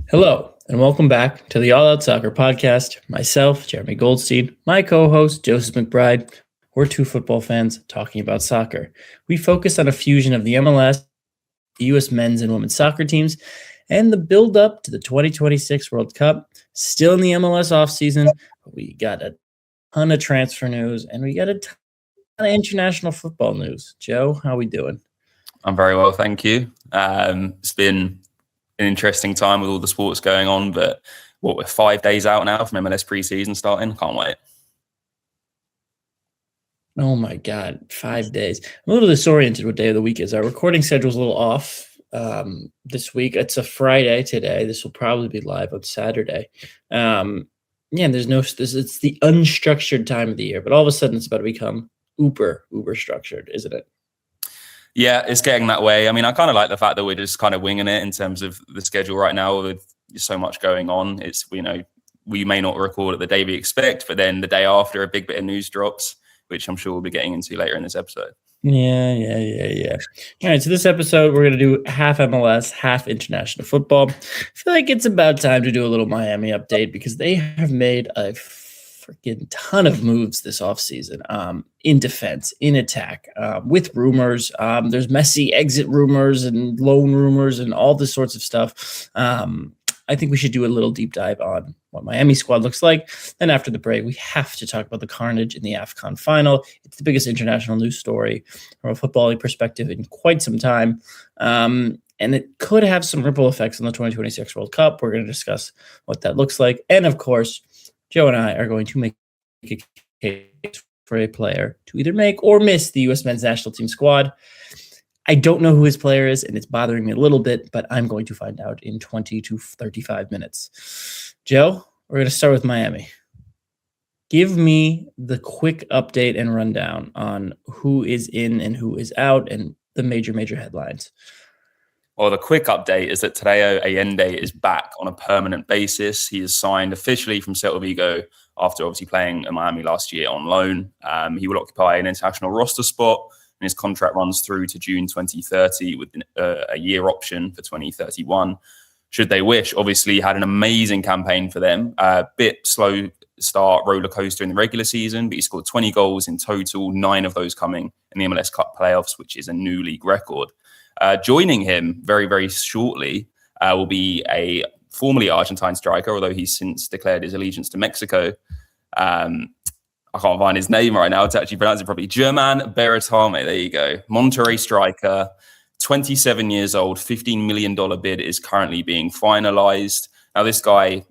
Hello, and welcome back to the All Out Soccer Podcast. Myself, Jeremy Goldstein, my co-host, Joseph McBride. We're two football fans talking about soccer. We focus on a fusion of the MLS, the U.S. men's and women's soccer teams, and the build-up to the 2026 World Cup. Still in the MLS offseason, but we got a ton of transfer news, and we got a ton of international football news. Joe, how we doing? I'm very well, thank you. It's been an interesting time with all the sports going on, but we're 5 days out now from MLS preseason starting. Can't wait. Oh my God, 5 days. I'm a little disoriented what day of the week is. Our recording schedule is a little off this week. It's a Friday today. This will probably be live on Saturday. It's the unstructured time of the year, but all of a sudden it's about to become uber structured, isn't it? Yeah, it's getting that way. I mean, I kind of like the fact that we're just kind of winging it in terms of the schedule right now with so much going on. It's, we may not record it the day we expect, but then the day after a big bit of news drops, which I'm sure we'll be getting into later in this episode. Yeah. All right, so this episode, we're going to do half MLS, half international football. I feel like it's about time to do a little Miami update because they have made a freaking ton of moves this offseason in defense, in attack, with rumors. There's Messi exit rumors and loan rumors and all this sorts of stuff. I think we should do a little deep dive on what Miami squad looks like. Then after the break, we have to talk about the carnage in the AFCON Final. It's the biggest international news story from a footballing perspective in quite some time. And it could have some ripple effects on the 2026 World Cup. We're going to discuss what that looks like. And of course, Joe and I are going to make a case for a player to either make or miss the U.S. men's national team squad. I don't know who his player is, and it's bothering me a little bit, but I'm going to find out in 20 to 35 minutes. Joe, we're going to start with Miami. Give me the quick update and rundown on who is in and who is out and the major headlines. Well, the quick update is that Tadeo Allende is back on a permanent basis. He is signed officially from Celta Vigo after obviously playing in Miami last year on loan. He will occupy an international roster spot, and his contract runs through to June 2030 with a year option for 2031. Should they wish, obviously had an amazing campaign for them. A bit slow start, roller coaster in the regular season, but he scored 20 goals in total, 9 of those coming in the MLS Cup playoffs, which is a new league record. Joining him very shortly will be a formerly Argentine striker, although he's since declared his allegiance to Mexico. I can't find his name right now to actually pronounce it properly. German Beretame, there you go. Monterrey striker, 27 years old, $15 million bid is currently being finalized. Now, this guy,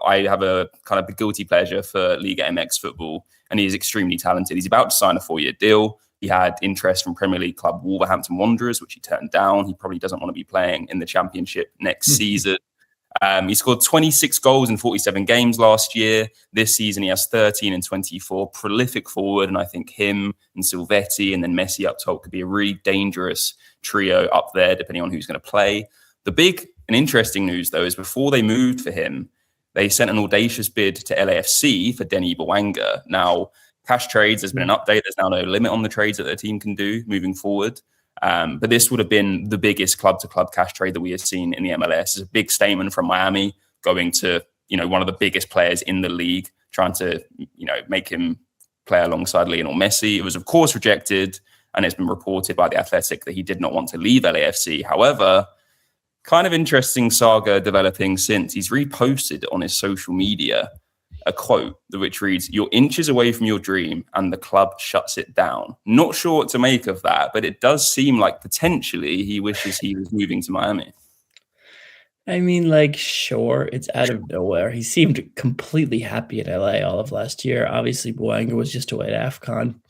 I have a kind of a guilty pleasure for Liga MX football, and he is extremely talented. He's about to sign a 4-year deal. He had interest from Premier League club Wolverhampton Wanderers, which he turned down. He probably doesn't want to be playing in the Championship next season. He scored 26 goals in 47 games last year. This season, he has 13 and 24. Prolific forward, and I think him and Silvetti and then Messi up top could be a really dangerous trio up there, depending on who's going to play. The big and interesting news, though, is before they moved for him, they sent an audacious bid to LAFC for Denis Buanaga. Now, cash trades, there's been an update. There's now no limit on the trades that the team can do moving forward. But this would have been the biggest club-to-club cash trade that we have seen in the MLS. It's a big statement from Miami going to, one of the biggest players in the league, trying to, make him play alongside Lionel Messi. It was, of course, rejected, and it's been reported by The Athletic that he did not want to leave LAFC. However, kind of interesting saga developing since. He's reposted on his social media a quote which reads, "You're inches away from your dream and the club shuts it down." Not sure what to make of that, but it does seem like potentially he wishes he was moving to Miami. I mean, sure, it's out of nowhere. He seemed completely happy in LA all of last year. Obviously, Buanaga was just away at AFCON.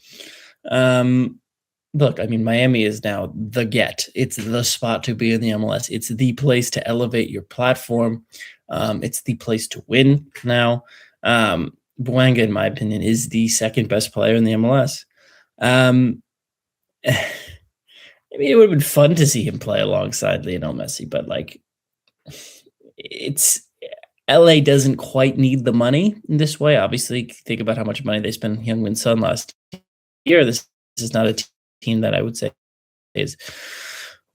Look, I mean, Miami is now the get. It's the spot to be in the MLS. It's the place to elevate your platform. It's the place to win now. Buanaga, in my opinion, is the second best player in the MLS. I mean, it would have been fun to see him play alongside Lionel Messi, but it's LA doesn't quite need the money in this way. Obviously, think about how much money they spent on Heung-min Son last year. This is not a team that I would say is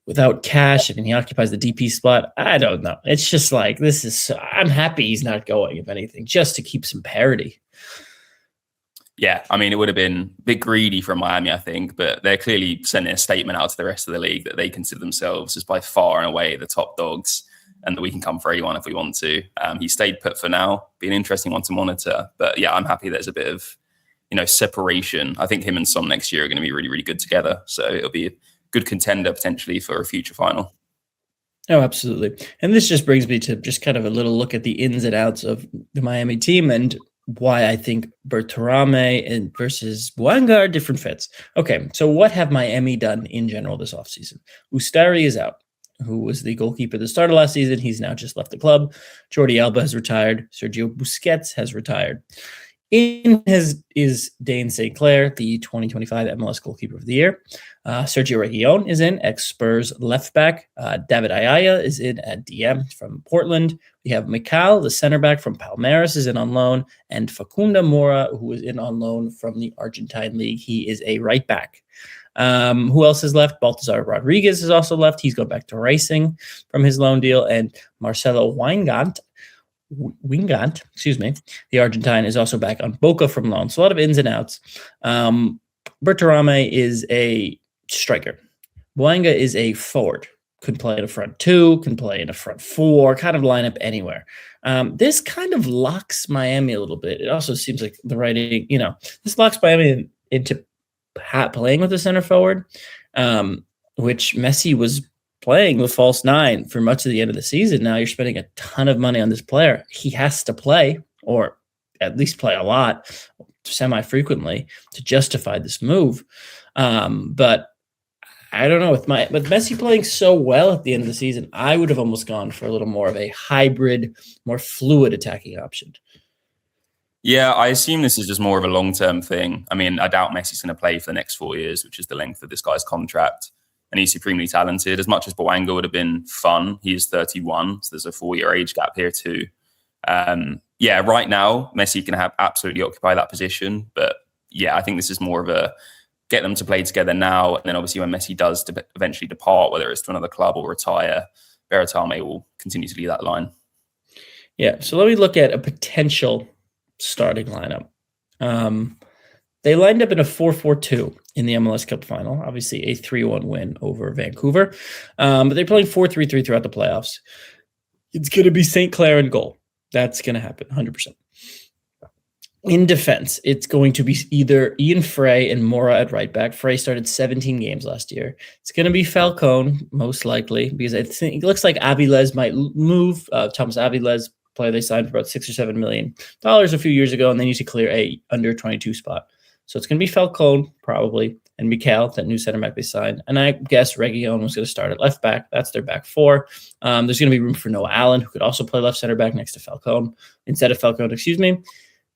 without cash, and he occupies the DP spot. I don't know. It's just like, I'm happy he's not going, if anything, just to keep some parity. Yeah, I mean, it would have been a bit greedy from Miami, I think, but they're clearly sending a statement out to the rest of the league that they consider themselves as by far and away the top dogs, and that we can come for anyone if we want to. He stayed put for now. Be an interesting one to monitor. But yeah, I'm happy there's a bit of, separation. I think him and Son next year are going to be really, really good together. So it'll be a good contender potentially for a future final. Oh, absolutely. And this just brings me to just kind of a little look at the ins and outs of the Miami team and why I think Berterame and versus Buanaga are different fits. Okay, so what have Miami done in general this offseason? Ustari is out, who was the goalkeeper that started last season. He's now just left the club. Jordi Alba has retired. Sergio Busquets has retired. In is Dane St. Clair, the 2025 MLS Goalkeeper of the Year. Sergio Reguilon is in, ex-Spurs left back. David Ayala is in at DM from Portland. We have Mikal, the center back from Palmeiras, is in on loan. And Facunda Mora, who is in on loan from the Argentine League. He is a right back. Who else is left? Baltazar Rodriguez is also left. He's gone back to Racing from his loan deal. And Marcelo Wingant, the Argentine, is also back on Boca from loan. So a lot of ins and outs. Berterame is a striker. Buanaga is a forward. Could play in a front two, can play in a front four, kind of line up anywhere. This kind of locks Miami a little bit. It also seems like the writing, this locks Miami into playing with a center forward, which Messi was playing with false nine for much of the end of the season. Now you're spending a ton of money on this player. He has to play, or at least play a lot, semi-frequently, to justify this move. But I don't know. With Messi playing so well at the end of the season, I would have almost gone for a little more of a hybrid, more fluid attacking option. Yeah, I assume this is just more of a long-term thing. I mean, I doubt Messi's going to play for the next 4 years, which is the length of this guy's contract. And he's supremely talented. As much as Buanaga would have been fun, he is 31, so there's a 4-year age gap here too. Right now, Messi can absolutely occupy that position. But yeah, I think this is more of a get them to play together now. And then obviously when Messi does eventually depart, whether it's to another club or retire, Berterame will continue to lead that line. Yeah, so let me look at a potential starting lineup. They lined up in a 4-4-2 in the MLS Cup Final, obviously a 3-1 win over Vancouver. But they're playing 4-3-3 throughout the playoffs. It's going to be St. Clair in goal. That's going to happen, 100%. In defense, it's going to be either Ian Frey and Mora at right back. Frey started 17 games last year. It's going to be Falcone, most likely, because I think it looks like Aviles might move. Thomas Aviles, player they signed for about $6 or $7 million a few years ago, and they need to clear a under 22 spot. So it's going to be Falcone, probably, and Mikal, that new center back they signed. And I guess Reguilon was going to start at left back. That's their back four. There's going to be room for Noah Allen, who could also play left center back next to Falcone. Instead of Falcone,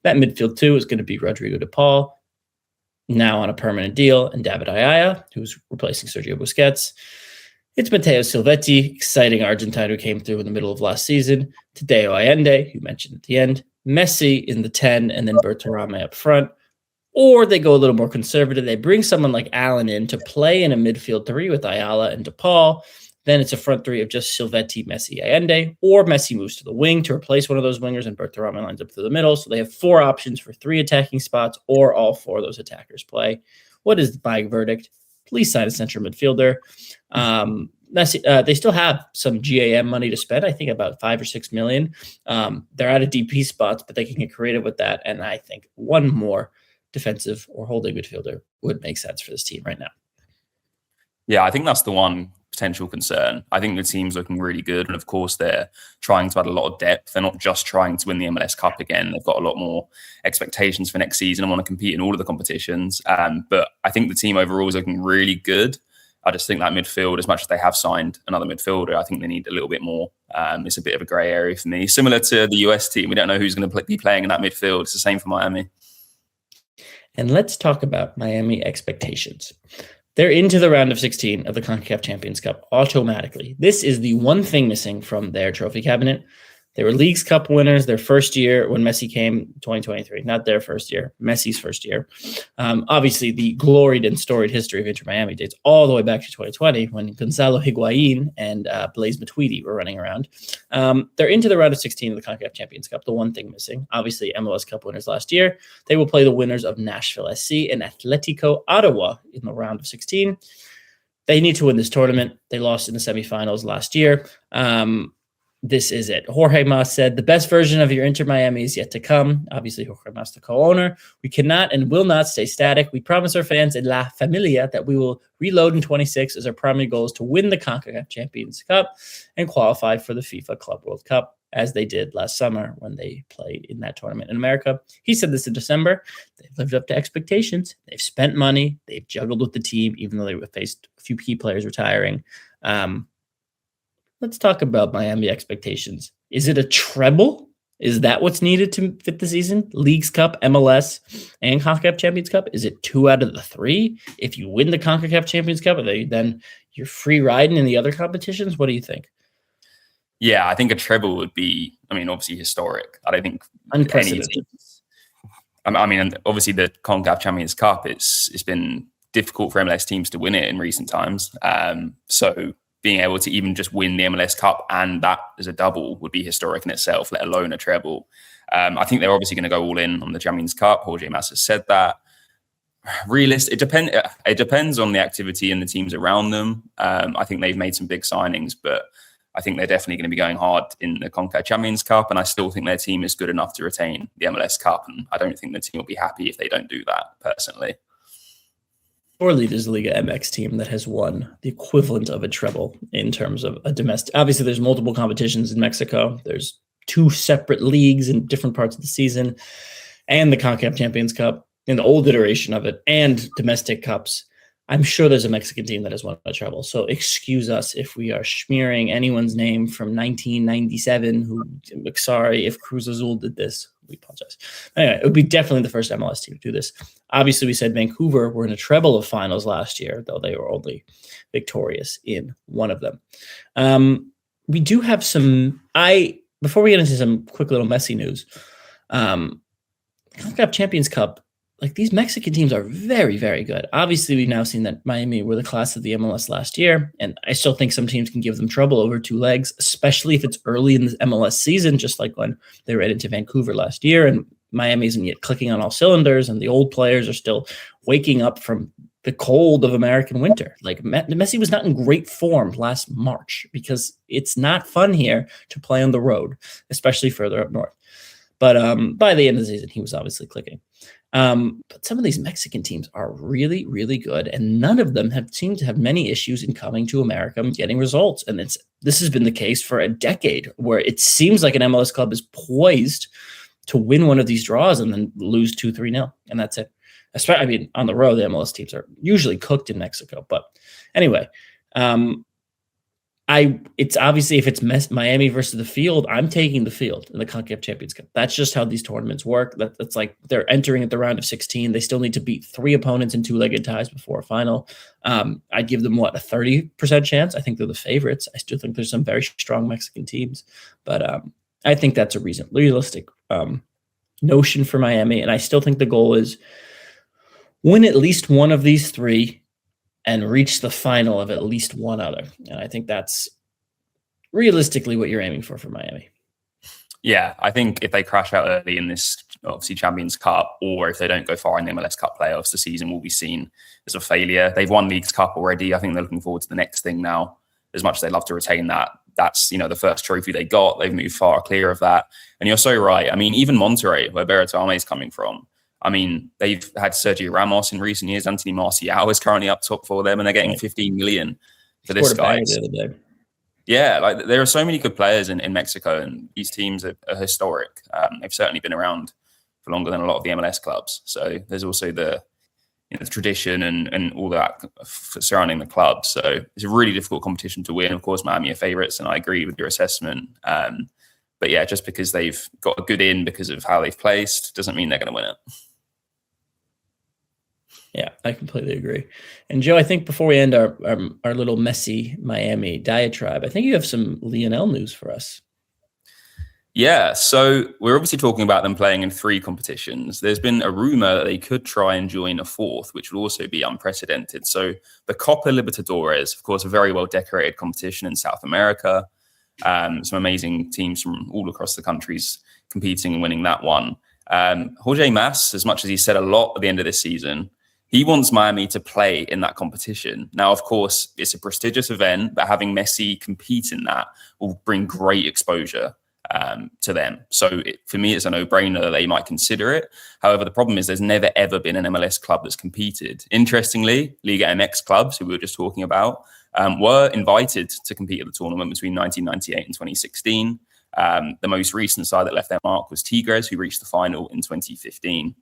That midfield two is going to be Rodrigo de Paul, now on a permanent deal, and David Ayala, who's replacing Sergio Busquets. It's Matteo Silvetti, exciting Argentine who came through in the middle of last season. Tadeo Allende, who mentioned at the end. Messi in the 10, and then Berterame up front. Or they go a little more conservative. They bring someone like Allen in to play in a midfield three with Ayala and DePaul. Then it's a front three of just Silvetti, Messi, Allende. Or Messi moves to the wing to replace one of those wingers, and Berterame lines up through the middle. So they have 4 options for 3 attacking spots, or all 4 of those attackers play. What is my verdict? Please sign a central midfielder. Messi, they still have some GAM money to spend. I think about $5 or $6 million. They're out of DP spots, but they can get creative with that. And I think one more defensive or holding midfielder would make sense for this team right now. Yeah, I think that's the one potential concern. I think the team's looking really good. And of course, they're trying to add a lot of depth. They're not just trying to win the MLS Cup again. They've got a lot more expectations for next season and want to compete in all of the competitions. But I think the team overall is looking really good. I just think that midfield, as much as they have signed another midfielder, I think they need a little bit more. It's a bit of a grey area for me. Similar to the US team, we don't know who's going to be playing in that midfield. It's the same for Miami. And let's talk about Miami expectations. They're into the round of 16 of the CONCACAF Champions Cup automatically. This is the one thing missing from their trophy cabinet. They were Leagues Cup winners their first year when Messi came, 2023. Not their first year, Messi's first year. Obviously, the gloried and storied history of Inter Miami dates all the way back to 2020 when Gonzalo Higuain and Blaise Matuidi were running around. They're into the round of 16 of the CONCACAF Champions Cup. The one thing missing, obviously, MLS Cup winners last year. They will play the winners of Nashville SC and Atletico Ottawa in the round of 16. They need to win this tournament. They lost in the semifinals last year. This is it. Jorge Mas said, the best version of your Inter Miami is yet to come. Obviously, Jorge Mas, the co-owner. We cannot and will not stay static. We promise our fans in La Familia that we will reload in 26 as our primary goal is to win the CONCACAF Champions Cup and qualify for the FIFA Club World Cup, as they did last summer when they played in that tournament in America. He said this in December. They've lived up to expectations. They've spent money. They've juggled with the team, even though they faced a few key players retiring. Let's talk about Miami expectations. Is it a treble? Is that what's needed to fit the season? Leagues Cup, MLS, and CONCACAF Champions Cup? Is it 2 out of the 3? If you win the CONCACAF Champions Cup, then you're free riding in the other competitions? What do you think? Yeah, I think a treble would be, obviously historic. I don't think unprecedented. Obviously the CONCACAF Champions Cup, it's been difficult for MLS teams to win it in recent times. So being able to even just win the MLS Cup and that as a double would be historic in itself, let alone a treble. I think they're obviously going to go all in on the Champions Cup. Jorge Mas has said that. It depends on the activity and the teams around them. I think they've made some big signings, but I think they're definitely going to be going hard in the CONCACAF Champions Cup, and I still think their team is good enough to retain the MLS Cup, and I don't think the team will be happy if they don't do that, personally. Surely there's a Liga MX team that has won the equivalent of a treble in terms of a domestic. Obviously, there's multiple competitions in Mexico. There's 2 separate leagues in different parts of the season, and the CONCACAF Champions Cup in the old iteration of it, and domestic cups. I'm sure there's a Mexican team that has won a treble. So excuse us if we are smearing anyone's name from 1997. Sorry if Cruz Azul did this. We apologize. Anyway, it would be definitely the first MLS team to do this. Obviously, we said Vancouver were in a treble of finals last year, though they were only victorious in one of them. We do have some. Before we get into some quick little Messi news, CONCACAF Champions Cup. Like, these Mexican teams are very, very good. Obviously, we've now seen that Miami were the class of the MLS last year, and I still think some teams can give them trouble over 2 legs, especially if it's early in the MLS season, just like when they ran into Vancouver last year, and Miami isn't yet clicking on all cylinders, and the old players are still waking up from the cold of American winter. Like, Messi was not in great form last March because it's not fun here to play on the road, especially further up north. But by the end of the season, he was obviously clicking. But some of these Mexican teams are really, really good, and none of them have seemed to have many issues in coming to America and getting results. And this has been the case for a decade, where it seems like an MLS club is poised to win one of these draws and then lose 2-3-0, and that's it. On the road, the MLS teams are usually cooked in Mexico. But anyway, it's obviously, if it's Miami versus the field, I'm taking the field in the CONCACAF Champions Cup. That's just how these tournaments work. That's like they're entering at the round of 16. They still need to beat 3 opponents in 2-legged ties before a final. I'd give them a 30% chance. I think they're the favorites. I still think there's some very strong Mexican teams, but I think that's a realistic notion for Miami. And I still think the goal is win at least one of these 3 and reach the final of at least one other. And I think that's realistically what you're aiming for Miami. Yeah, I think if they crash out early in this, obviously, Champions Cup, or if they don't go far in the MLS Cup playoffs, the season will be seen as a failure. They've won Leagues Cup already. I think they're looking forward to the next thing now. As much as they'd love to retain that, that's, the first trophy they got. They've moved far clear of that. And you're so right. Even Monterrey, where Berretame is coming from, they've had Sergio Ramos in recent years. Anthony Martial is currently up top for them, and they're getting 15 million for this guy. Yeah, there are so many good players in Mexico, and these teams are historic. They've certainly been around for longer than a lot of the MLS clubs. So there's also the tradition and all that surrounding the club. So it's a really difficult competition to win. Of course, Miami are favourites, and I agree with your assessment. But yeah, just because they've got a good in because of how they've placed doesn't mean they're going to win it. Yeah, I completely agree. And Joe, I think before we end our little Messi Miami diatribe, I think you have some Lionel news for us. Yeah, so we're obviously talking about them playing in 3 competitions. There's been a rumor that they could try and join a 4th, which would also be unprecedented. So the Copa Libertadores, of course, a very well decorated competition in South America. Some amazing teams from all across the countries competing and winning that one. Jorge Mas, as much as he said a lot at the end of this season, he wants Miami to play in that competition. Now, of course, it's a prestigious event, but having Messi compete in that will bring great exposure to them. So for me, it's a no-brainer that they might consider it. However, the problem is there's never, ever been an MLS club that's competed. Interestingly, Liga MX clubs, who we were just talking about, were invited to compete at the tournament between 1998 and 2016. The most recent side that left their mark was Tigres, who reached the final in 2015.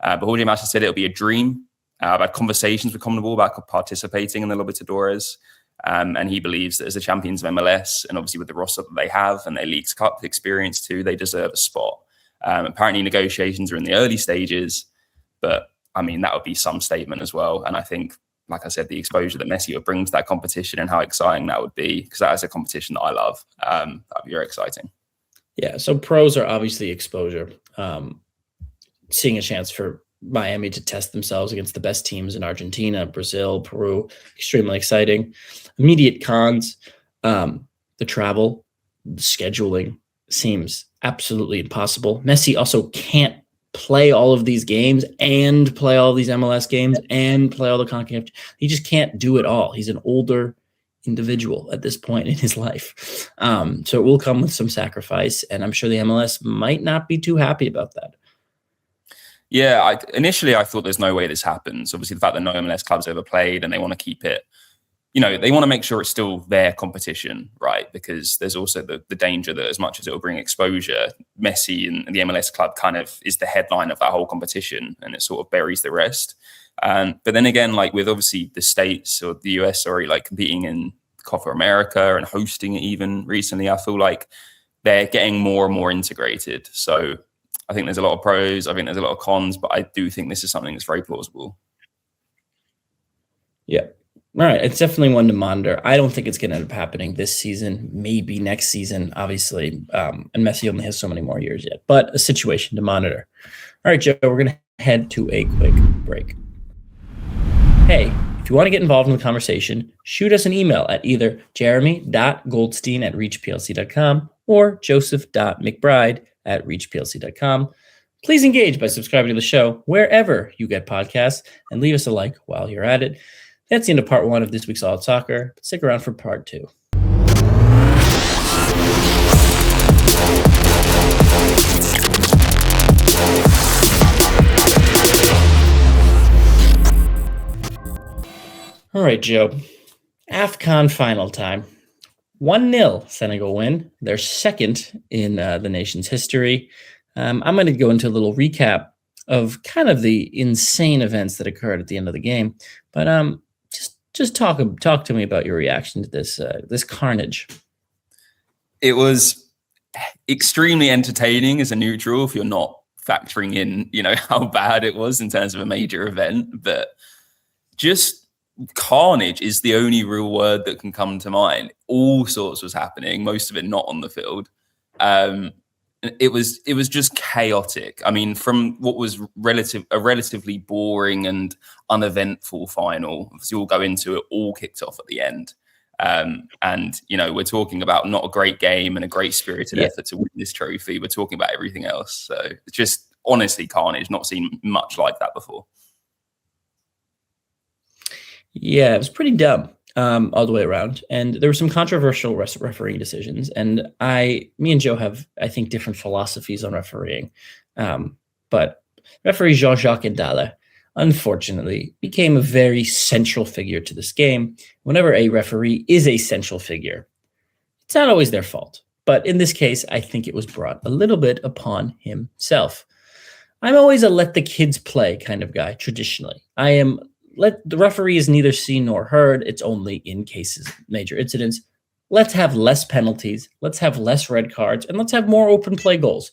But Jorge Mas said it'll be a dream. I've had conversations with CONMEBOL about participating in the Libertadores. And he believes that as the champions of MLS, and obviously with the roster that they have and their Leagues Cup experience too, they deserve a spot. Apparently negotiations are in the early stages, but I mean, that would be some statement as well. And I think, like I said, the exposure that Messi would bring to that competition and how exciting that would be, because that is a competition that I love. That'd be very exciting. Yeah, so pros are obviously exposure. Seeing a chance for Miami to test themselves against the best teams in Argentina, Brazil, Peru, extremely exciting. Immediate cons, the travel, the scheduling seems absolutely impossible. Messi also can't play all of these games and play all these MLS games and play all the CONCACAF. He just can't do it all. He's an older individual at this point in his life. So it will come with some sacrifice, and I'm sure the MLS might not be too happy about that. Yeah, initially I thought there's no way this happens. Obviously, the fact that no MLS clubs ever played and they want to keep it, they want to make sure it's still their competition, right? Because there's also the danger that as much as it will bring exposure, Messi and the MLS club kind of is the headline of that whole competition, and it sort of buries the rest. But then again, like with obviously the States or the US, like competing in Copa America and hosting it even recently, I feel like they're getting more and more integrated. So I think there's a lot of pros. I think there's a lot of cons, but I do think this is something that's very plausible. Yeah. All right. It's definitely one to monitor. I don't think it's going to end up happening this season, maybe next season, obviously. And Messi only has so many more years yet, but a situation to monitor. All right, Joe, we're going to head to a quick break. Hey, if you want to get involved in the conversation, shoot us an email at either jeremy.goldstein@reachplc.com or joseph.mcbride@reachplc.com. Please engage by subscribing to the show wherever you get podcasts and leave us a like while you're at it. That's the end of part 1 of this week's All Out Soccer. Stick around for part 2. All right, Joe. AFCON Final time. 1-0 Senegal win, their second in the nation's history. I'm going to go into a little recap of kind of the insane events that occurred at the end of the game. But just talk to me about your reaction to this carnage. It was extremely entertaining as a neutral if you're not factoring in, how bad it was in terms of a major event. But just carnage is the only real word that can come to mind. All sorts was happening, most of it not on the field. It was just chaotic. I mean, from what was a relatively boring and uneventful final, obviously we'll go into it, all kicked off at the end. And we're talking about not a great game and a great spirited effort to win this trophy. We're talking about everything else. So it's just honestly carnage. Not seen much like that before. Yeah, it was pretty dumb all the way around. And there were some controversial refereeing decisions. And me and Joe have, I think, different philosophies on refereeing. But referee Jean-Jacques Ndala, unfortunately, became a very central figure to this game. Whenever a referee is a central figure, it's not always their fault. But in this case, I think it was brought a little bit upon himself. I'm always a let the kids play kind of guy, traditionally. The referee is neither seen nor heard. It's only in cases of major incidents. Let's have less penalties. Let's have less red cards. And let's have more open play goals.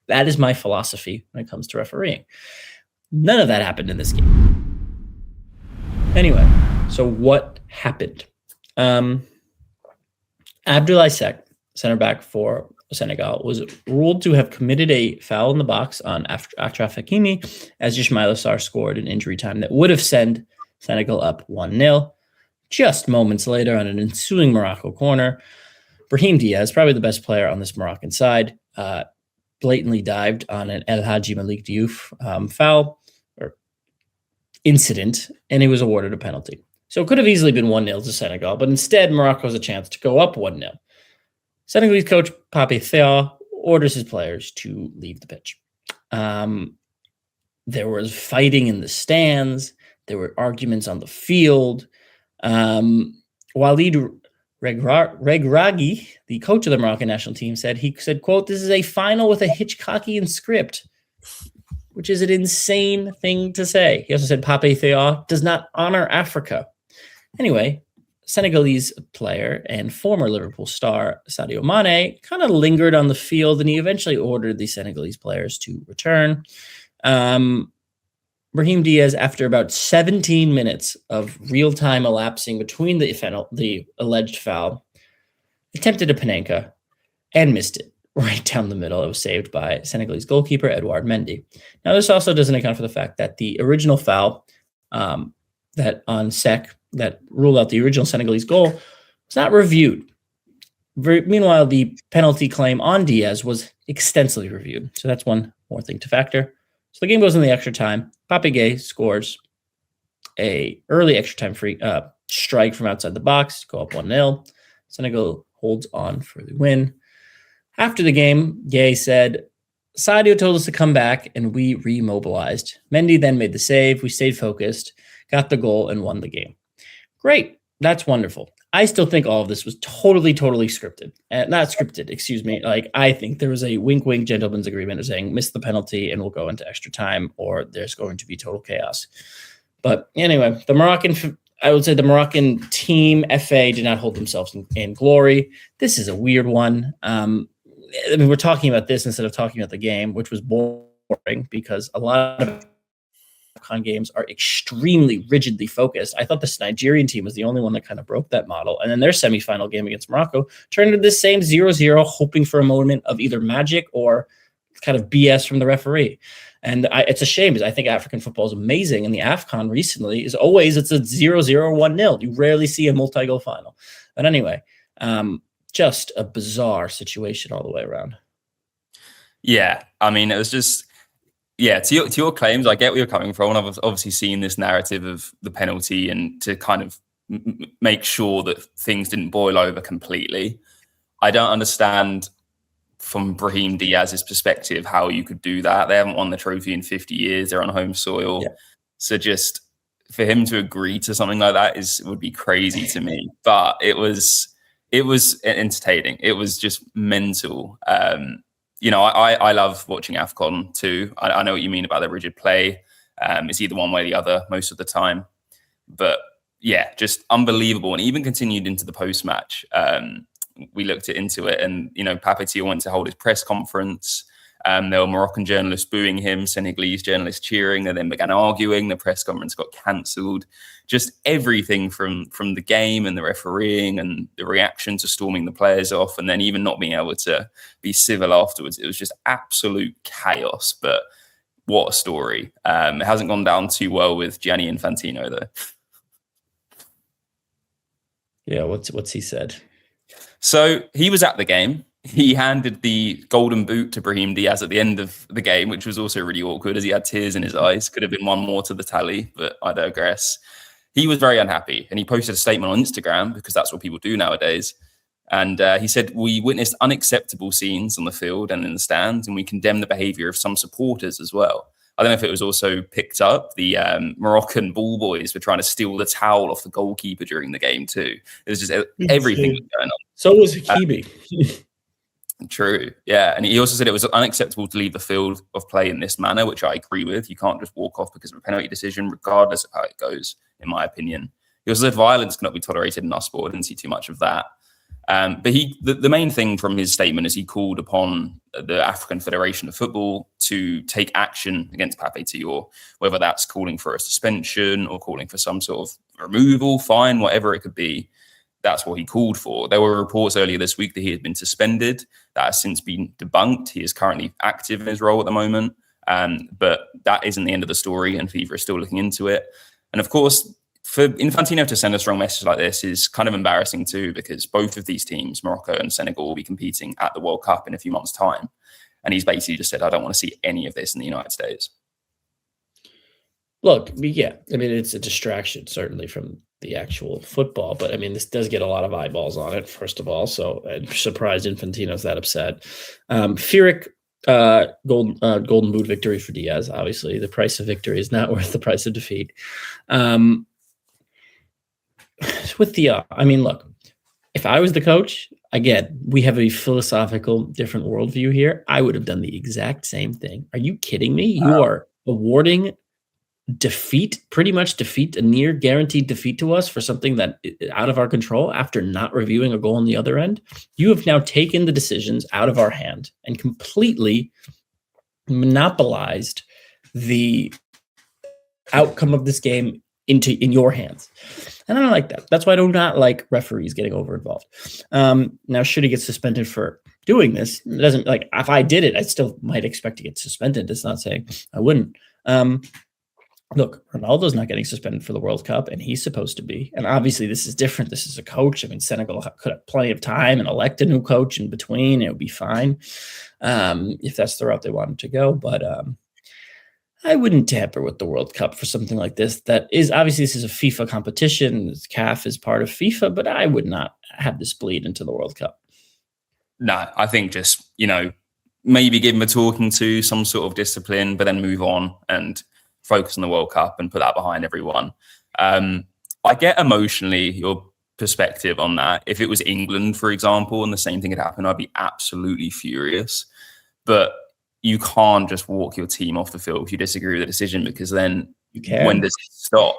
That is my philosophy when it comes to refereeing. None of that happened in this game. Anyway, so what happened? Abdoulaye Seck, center back for Senegal, was ruled to have committed a foul in the box on Achraf Hakimi as Ismaila Sarr scored in injury time that would have sent Senegal up 1-0. Just moments later, on an ensuing Morocco corner, Brahim Diaz, probably the best player on this Moroccan side, blatantly dived on an El Hadji Malik Diouf foul or incident, and he was awarded a penalty. So it could have easily been 1-0 to Senegal, but instead Morocco has a chance to go up 1-0. Senegalese coach Pape Thiaw orders his players to leave the pitch. There was fighting in the stands. There were arguments on the field. Walid Regragui, the coach of the Moroccan national team, said, quote, "This is a final with a Hitchcockian script," which is an insane thing to say. He also said Pape Thiaw does not honor Africa. Anyway, Senegalese player and former Liverpool star Sadio Mane kind of lingered on the field, and he eventually ordered the Senegalese players to return. Brahim Diaz, after about 17 minutes of real time elapsing between the alleged foul, attempted a Panenka and missed it right down the middle. It was saved by Senegalese goalkeeper Edouard Mendy. Now, this also doesn't account for the fact that the original foul that ruled out the original Senegalese goal was not reviewed. Meanwhile, the penalty claim on Diaz was extensively reviewed. So that's one more thing to factor. So the game goes in the extra time. Pape Gueye scores a early extra time free strike from outside the box, go up 1-0. Senegal holds on for the win. After the game, Gueye said, "Sadio told us to come back, and we remobilized. Mendy then made the save. We stayed focused, got the goal, and won the game." Great. That's wonderful. I still think all of this was totally scripted. Not scripted, excuse me. Like, I think there was a wink gentleman's agreement of saying, miss the penalty and we'll go into extra time, or there's going to be total chaos. But anyway, the Moroccan team, FA, did not hold themselves in glory. This is a weird one. We're talking about this instead of talking about the game, which was boring because a lot of AFCON games are extremely rigidly focused. I thought this Nigerian team was the only one that kind of broke that model. And then their semifinal game against Morocco turned into the same 0-0, hoping for a moment of either magic or kind of BS from the referee. And it's a shame because I think African football is amazing. And the AFCON recently it's a 0-0 or 1-0. You rarely see a multi-goal final. But anyway, just a bizarre situation all the way around. Yeah, I mean, it was just... Yeah, to your claims, I get where you're coming from. I've obviously seen this narrative of the penalty and to kind of make sure that things didn't boil over completely. I don't understand from Brahim Diaz's perspective how you could do that. They haven't won the trophy in 50 years. They're on home soil. Yeah. So just for him to agree to something like that would be crazy to me. But it was entertaining. It was just mental. I love watching AFCON too. I know what you mean about the rigid play. It's either one way or the other most of the time. But yeah, just unbelievable. And even continued into the post-match. We looked into it and, Pape Thiaw went to hold his press conference. There were Moroccan journalists booing him, Senegalese journalists cheering. They then began arguing. The press conference got cancelled. Just everything from the game and the refereeing and the reaction to storming the players off, and then even not being able to be civil afterwards. It was just absolute chaos. But what a story. It hasn't gone down too well with Gianni Infantino, though. Yeah, what's he said? So he was at the game. He handed the golden boot to Brahim Diaz at the end of the game, which was also really awkward as he had tears in his eyes. Could have been one more to the tally, but I digress. He was very unhappy and he posted a statement on Instagram because that's what people do nowadays. And he said, "We witnessed unacceptable scenes on the field and in the stands, and we condemn the behavior of some supporters as well." I don't know if it was also picked up. The Moroccan ball boys were trying to steal the towel off the goalkeeper during the game too. It was just everything was going on. So was Hakimi. True. Yeah. And he also said it was unacceptable to leave the field of play in this manner, which I agree with. You can't just walk off because of a penalty decision, regardless of how it goes, in my opinion. He also said violence cannot be tolerated in our sport. I didn't see too much of that. But the main thing from his statement is he called upon the African Federation of Football to take action against Pape Thiaw, whether that's calling for a suspension or calling for some sort of removal, fine, whatever it could be. that's what he called for. There were reports earlier this week that he had been suspended. That has since been debunked. He is currently active in his role at the moment. But that isn't the end of the story, and FIFA is still looking into it. And of course, for Infantino to send a strong message like this is kind of embarrassing too, because both of these teams, Morocco and Senegal, will be competing at the World Cup in a few months' time. And he's basically just said, I don't want to see any of this in the United States. Look, yeah, I mean, it's a distraction, certainly, from the actual football. But, I mean, this does get a lot of eyeballs on it, first of all. So I'm surprised Infantino's that upset. Furyk, golden boot victory for Diaz, obviously. The price of victory is not worth the price of defeat. Look, if I was the coach, again, we have a philosophical different worldview here. I would have done the exact same thing. Are you kidding me? You are awarding pretty much defeat, a near guaranteed defeat to us for something that is out of our control after not reviewing a goal on the other end. You have now taken the decisions out of our hand and completely monopolized the outcome of this game in your hands. And I don't like that. That's why I do not like referees getting over involved. Now, should he get suspended for doing this? It doesn't, like, if I did it, I still might expect to get suspended. It's not saying I wouldn't. Look, Ronaldo's not getting suspended for the World Cup, and he's supposed to be. And obviously, this is different. This is a coach. I mean, Senegal could have plenty of time and elect a new coach in between. It would be fine if that's the route they wanted to go. But I wouldn't tamper with the World Cup for something like this. That is, obviously, this is a FIFA competition. CAF is part of FIFA, but I would not have this bleed into the World Cup. No, I think just, maybe give him a talking to, some sort of discipline, but then move on and focus on the World Cup and put that behind everyone. I get emotionally your perspective on that. If it was England, for example, and the same thing had happened, I'd be absolutely furious. But you can't just walk your team off the field if you disagree with the decision, because then when does it stop?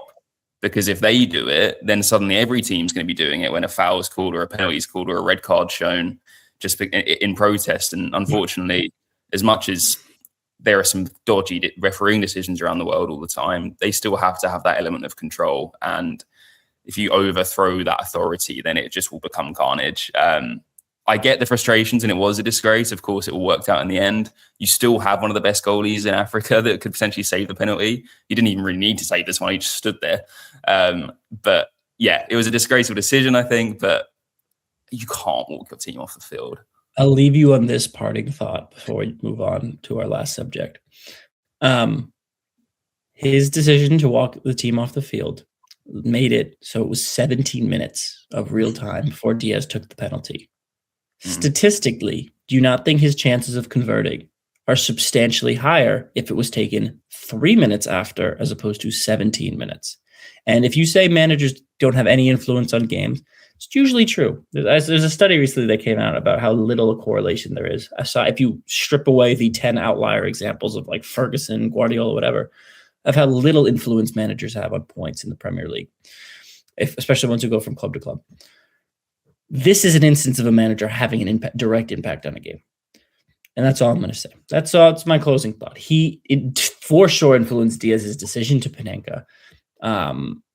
Because if they do it, then suddenly every team's going to be doing it when a foul is called or a penalty is called or a red card shown just in protest. And unfortunately, as much as there are some dodgy refereeing decisions around the world all the time, they still have to have that element of control. And if you overthrow that authority, then it just will become carnage. I get the frustrations, and it was a disgrace. Of course, it all worked out in the end. You still have one of the best goalies in Africa that could potentially save the penalty. He didn't even really need to save this one. He just stood there. But yeah, it was a disgraceful decision, I think, but you can't walk your team off the field. I'll leave you on this parting thought before we move on to our last subject. His decision to walk the team off the field made it so it was 17 minutes of real time before Diaz took the penalty. Statistically, do you not think his chances of converting are substantially higher if it was taken 3 minutes after as opposed to 17 minutes? And if you say managers don't have any influence on games, it's usually true. There's a study recently that came out about how little a correlation there is. I saw, if you strip away the 10 outlier examples of like Ferguson, Guardiola, whatever, of how little influence managers have on points in the Premier League, especially ones who go from club to club. This is an instance of a manager having an direct impact on a game. And that's all I'm going to say. That's all. It's my closing thought. He for sure influenced Diaz's decision to Panenka,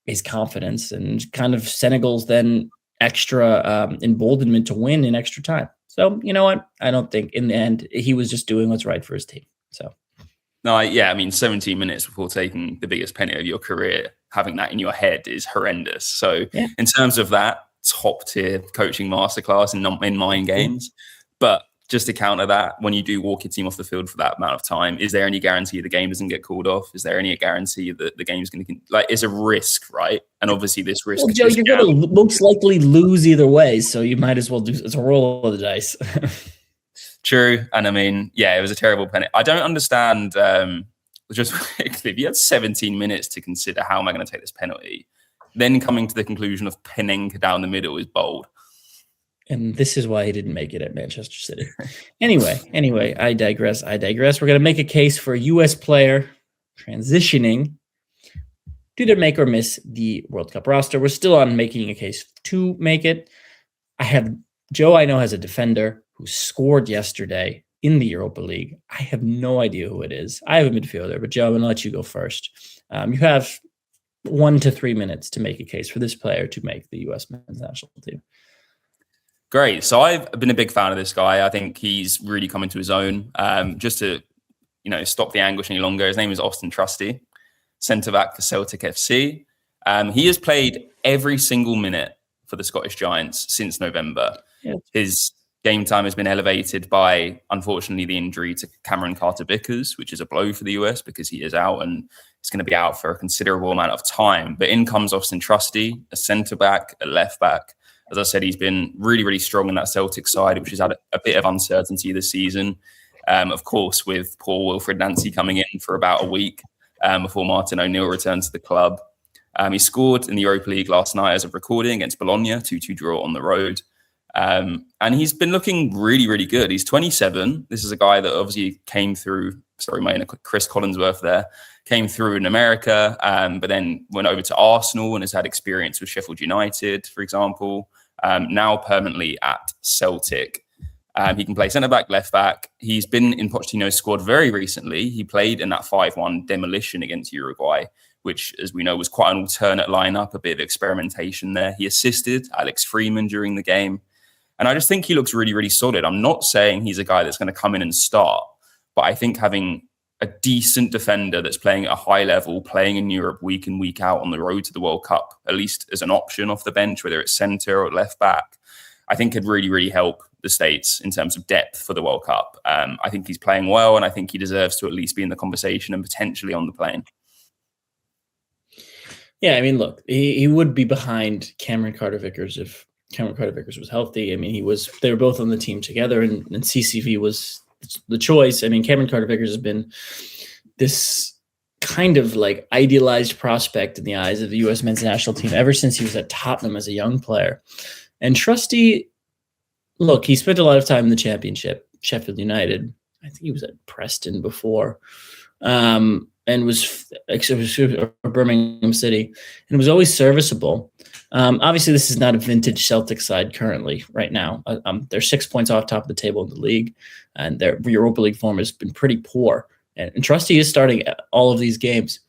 his confidence, and kind of Senegal's then extra emboldenment to win in extra time. So, you know what? I don't think in the end he was just doing what's right for his team. So, no, yeah, I mean, 17 minutes before taking the biggest penalty of your career, having that in your head is horrendous. So, yeah. In terms of that, top tier coaching masterclass in mind games. But just to counter that, when you do walk your team off the field for that amount of time, is there any guarantee the game doesn't get called off? Is there any guarantee that the game's going to, it's a risk, right? And obviously this risk. Well, Joe, you're going to most likely lose either way. So you might as well it's a roll of the dice. True. And I mean, yeah, it was a terrible penalty. I don't understand, just quickly, if you had 17 minutes to consider how am I going to take this penalty, then coming to the conclusion of Panenka down the middle is bold. And this is why he didn't make it at Manchester City. Anyway, I digress. We're going to make a case for a U.S. player transitioning to either make or miss the World Cup roster. We're still on making a case to make it. Joe, I know, has a defender who scored yesterday in the Europa League. I have no idea who it is. I have a midfielder, but Joe, I'm going to let you go first. You have 1 to 3 minutes to make a case for this player to make the U.S. men's national team. Great. So I've been a big fan of this guy. I think he's really come into his own. Just to, stop the anguish any longer, his name is Austin Trusty, centre-back for Celtic FC. He has played every single minute for the Scottish Giants since November. Yeah. His game time has been elevated by, unfortunately, the injury to Cameron Carter-Vickers, which is a blow for the US because he is out and he's going to be out for a considerable amount of time. But in comes Austin Trusty, a centre-back, a left-back. As I said, he's been really, really strong in that Celtic side, which has had a bit of uncertainty this season. Of course, with poor Wilfred Nancy coming in for about a week before Martin O'Neill returned to the club. He scored in the Europa League last night as of recording against Bologna, 2-2 draw on the road. And he's been looking really, really good. He's 27. This is a guy that obviously came through, Chris Collinsworth there, came through in America, but then went over to Arsenal and has had experience with Sheffield United, for example. Now permanently at Celtic. He can play centre-back, left-back. He's been in Pochettino's squad very recently. He played in that 5-1 demolition against Uruguay, which, as we know, was quite an alternate lineup, a bit of experimentation there. He assisted Alex Freeman during the game. And I just think he looks really, really solid. I'm not saying he's a guy that's going to come in and start, but I think having a decent defender that's playing at a high level, playing in Europe week in, week out on the road to the World Cup, at least as an option off the bench, whether it's centre or left back, I think could really, really help the States in terms of depth for the World Cup. I think he's playing well, and I think he deserves to at least be in the conversation and potentially on the plane. Yeah, I mean, look, he would be behind Cameron Carter-Vickers if Cameron Carter-Vickers was healthy. I mean, they were both on the team together, and CCV was the choice. I mean, Cameron Carter-Vickers has been this kind of like idealized prospect in the eyes of the U.S. men's national team ever since he was at Tottenham as a young player. And Trusty, look, he spent a lot of time in the Championship, Sheffield United. I think he was at Preston before, and was Birmingham City, and was always serviceable. Obviously, this is not a vintage Celtic side currently right now. They're 6 points off top of the table in the league, and their Europa League form has been pretty poor. And Trusty is starting all of these games.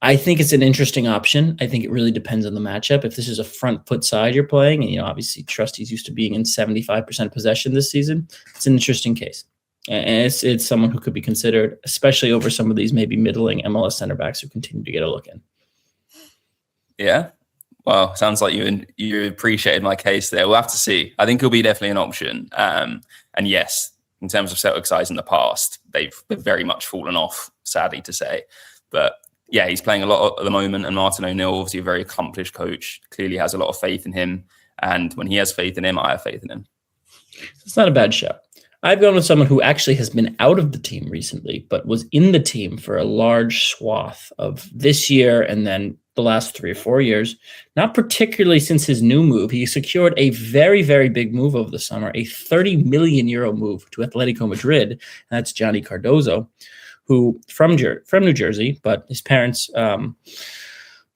I think it's an interesting option. I think it really depends on the matchup. If this is a front foot side you're playing, and obviously Trusty's used to being in 75% possession this season, it's an interesting case. And it's someone who could be considered, especially over some of these maybe middling MLS center backs who continue to get a look in. Yeah. Well, sounds like you appreciated my case there. We'll have to see. I think he'll be definitely an option. And yes, in terms of Celtic sides in the past, they've very much fallen off, sadly to say. But yeah, he's playing a lot at the moment. And Martin O'Neill, obviously a very accomplished coach, clearly has a lot of faith in him. And when he has faith in him, I have faith in him. It's not a bad show. I've gone with someone who actually has been out of the team recently, but was in the team for a large swath of this year and then the last 3 or 4 years, not particularly since his new move. He secured a very, very big move over the summer, a 30 million euro move to Atletico Madrid. And that's Johnny Cardozo, who from New Jersey, but his parents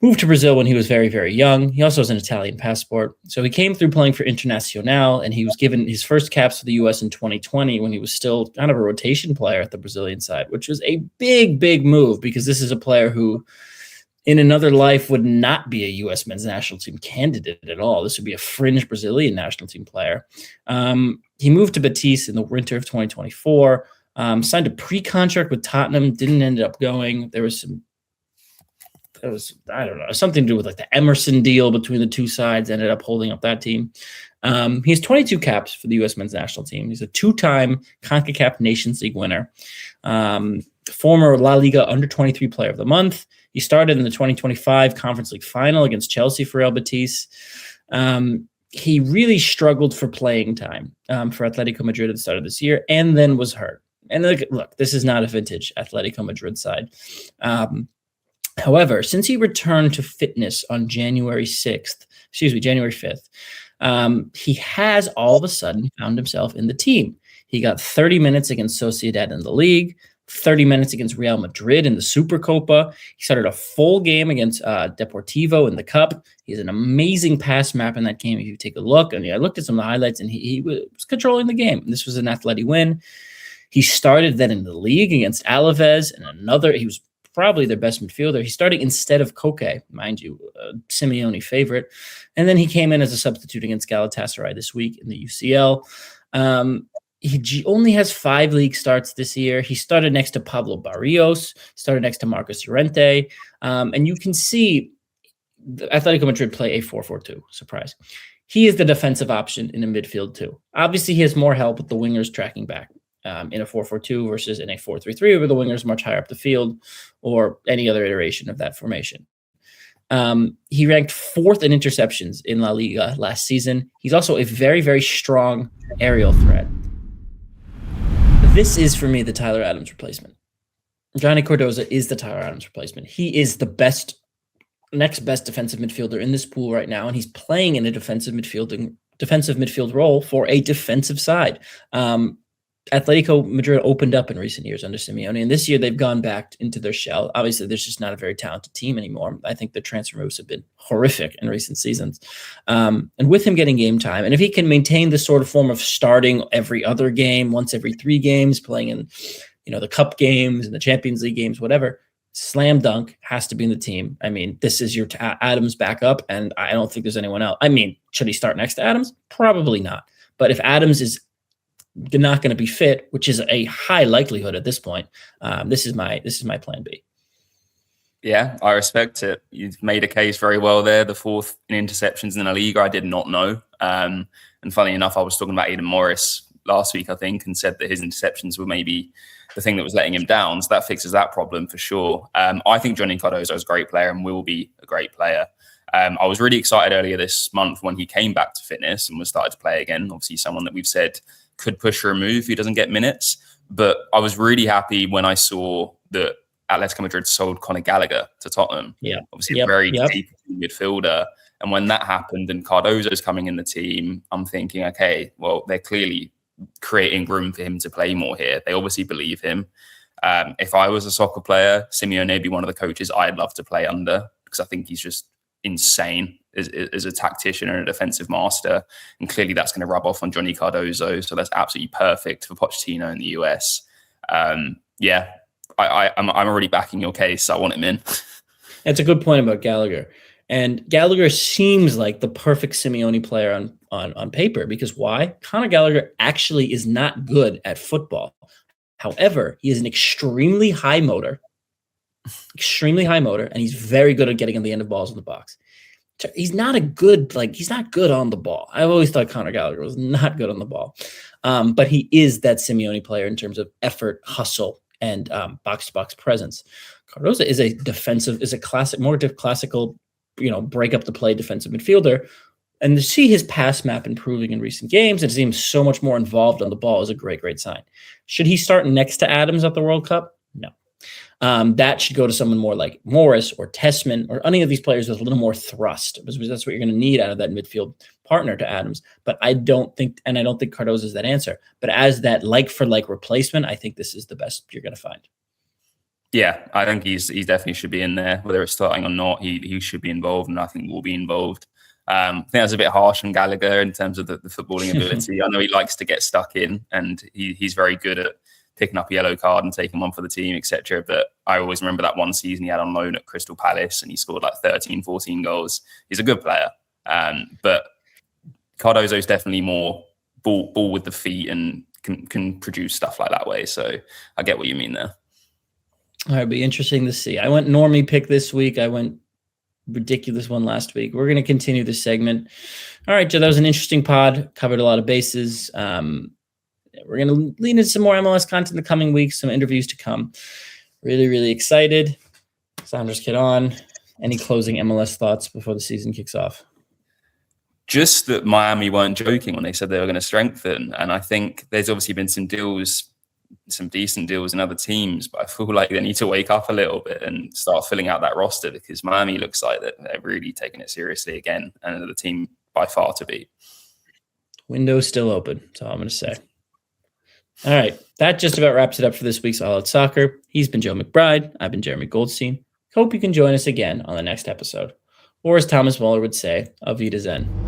moved to Brazil when he was very, very young. He also has an Italian passport. So he came through playing for Internacional, and he was given his first caps for the U.S. in 2020 when he was still kind of a rotation player at the Brazilian side, which was a big, big move because this is a player who in another life would not be a U.S. men's national team candidate at all. This would be a fringe Brazilian national team player. He moved to Betis in the winter of 2024, signed a pre-contract with Tottenham, didn't end up going. There was I don't know, something to do with like the Emerson deal between the two sides, ended up holding up that team. He has 22 caps for the U.S. men's national team. He's a 2-time CONCACAF Nations League winner, former La Liga under-23 player of the month. He started in the 2025 Conference League final against Chelsea for Real Betis. He really struggled for playing time for Atletico Madrid at the start of this year and then was hurt. And look, this is not a vintage Atletico Madrid side. However, since he returned to fitness on January 5th, he has all of a sudden found himself in the team. He got 30 minutes against Sociedad in the league, 30 minutes against Real Madrid in the Supercopa. He started a full game against Deportivo in the Cup. He has an amazing pass map in that game. If you take a look, and I looked at some of the highlights, and he was controlling the game. This was an Atleti win. He started then in the league against Alaves, and he was probably their best midfielder. He's starting instead of Koke, mind you, Simeone favorite. And then he came in as a substitute against Galatasaray this week in the UCL. He only has 5 league starts this year. He started next to Pablo Barrios, started next to Marcos Llorente. And you can see Atletico Madrid play a 4-4-2. Surprise. He is the defensive option in the midfield too. Obviously, he has more help with the wingers tracking back in a 4-4-2 versus in a 4-3-3, where the wingers much higher up the field, or any other iteration of that formation. He ranked 4th in interceptions in La Liga last season. He's also a very, very strong aerial threat. This is, for me, the Tyler Adams replacement. Johnny Cardozo is the Tyler Adams replacement. He is the next best defensive midfielder in this pool right now, and he's playing in a defensive midfield role for a defensive side. Atletico Madrid opened up in recent years under Simeone, and this year they've gone back into their shell. Obviously, there's just not a very talented team anymore. I think the transfer moves have been horrific in recent seasons. And with him getting game time, and if he can maintain the sort of form of starting every other game, once every 3 games, playing in the cup games and the Champions League games, whatever, slam dunk, has to be in the team. I mean, this is your Adams backup, and I don't think there's anyone else. I mean, should he start next to Adams? Probably not. But if Adams is not going to be fit, which is a high likelihood at this point, this is my plan B. Yeah, I respect it. You've made a case very well there. The 4th in interceptions in La Liga, I did not know. And funny enough, I was talking about Eden Morris last week, I think, and said that his interceptions were maybe the thing that was letting him down. So that fixes that problem for sure. I think Johnny Cardozo is a great player and will be a great player. I was really excited earlier this month when he came back to fitness and was started to play again. Obviously, someone that we've said could push for a move if he doesn't get minutes. But I was really happy when I saw that Atletico Madrid sold Conor Gallagher to Tottenham. Yeah, obviously a very deep midfielder. And when that happened and Cardozo's coming in the team, I'm thinking, okay, well, they're clearly creating room for him to play more here. They obviously believe him. If I was a soccer player, Simeone would be one of the coaches I'd love to play under, because I think he's just insane as a tactician and a defensive master. And clearly that's going to rub off on Johnny Cardozo. So that's absolutely perfect for Pochettino in the US. I'm already backing your case. I want him in. That's a good point about Gallagher. And Gallagher seems like the perfect Simeone player on paper, because why? Conor Gallagher actually is not good at football. However, he is an extremely high motor, and he's very good at getting on the end of balls in the box. He's not good on the ball. I've always thought Conor Gallagher was not good on the ball. But he is that Simeone player in terms of effort, hustle, and box-to-box presence. Cardozo is a classical, break up the play defensive midfielder. And to see his pass map improving in recent games and to see him so much more involved on the ball is a great, great sign. Should he start next to Adams at the World Cup? No. That should go to someone more like Morris or Tessman or any of these players with a little more thrust, because that's what you're going to need out of that midfield partner to Adams. But I don't think Cardozo is that answer. But as that like-for-like replacement, I think this is the best you're going to find. Yeah, I think he definitely should be in there. Whether it's starting or not, he should be involved, and I think will be involved. I think that's a bit harsh on Gallagher in terms of the footballing ability. I know he likes to get stuck in, and he's very good at picking up a yellow card and taking one for the team, etc. But I always remember that one season he had on loan at Crystal Palace, and he scored like 13, 14 goals. He's a good player. But Cardozo is definitely more ball with the feet and can produce stuff like that way. So I get what you mean there. All right, it'll be interesting to see. I went normie pick this week. I went ridiculous one last week. We're going to continue this segment. All right, Joe, that was an interesting pod. Covered a lot of bases. We're going to lean into some more MLS content in the coming weeks, some interviews to come. Really, really excited. Saunders, get on. Any closing MLS thoughts before the season kicks off? Just that Miami weren't joking when they said they were going to strengthen. And I think there's obviously been some decent deals in other teams, but I feel like they need to wake up a little bit and start filling out that roster, because Miami looks like that they're really taking it seriously again, and they're the team by far to beat. Window's still open. That's all I'm going to say. All right. That just about wraps it up for this week's All Out Soccer. He's been Joe McBride. I've been Jeremy Goldstein. Hope you can join us again on the next episode. Or as Thomas Muller would say, Auf Wiedersehen.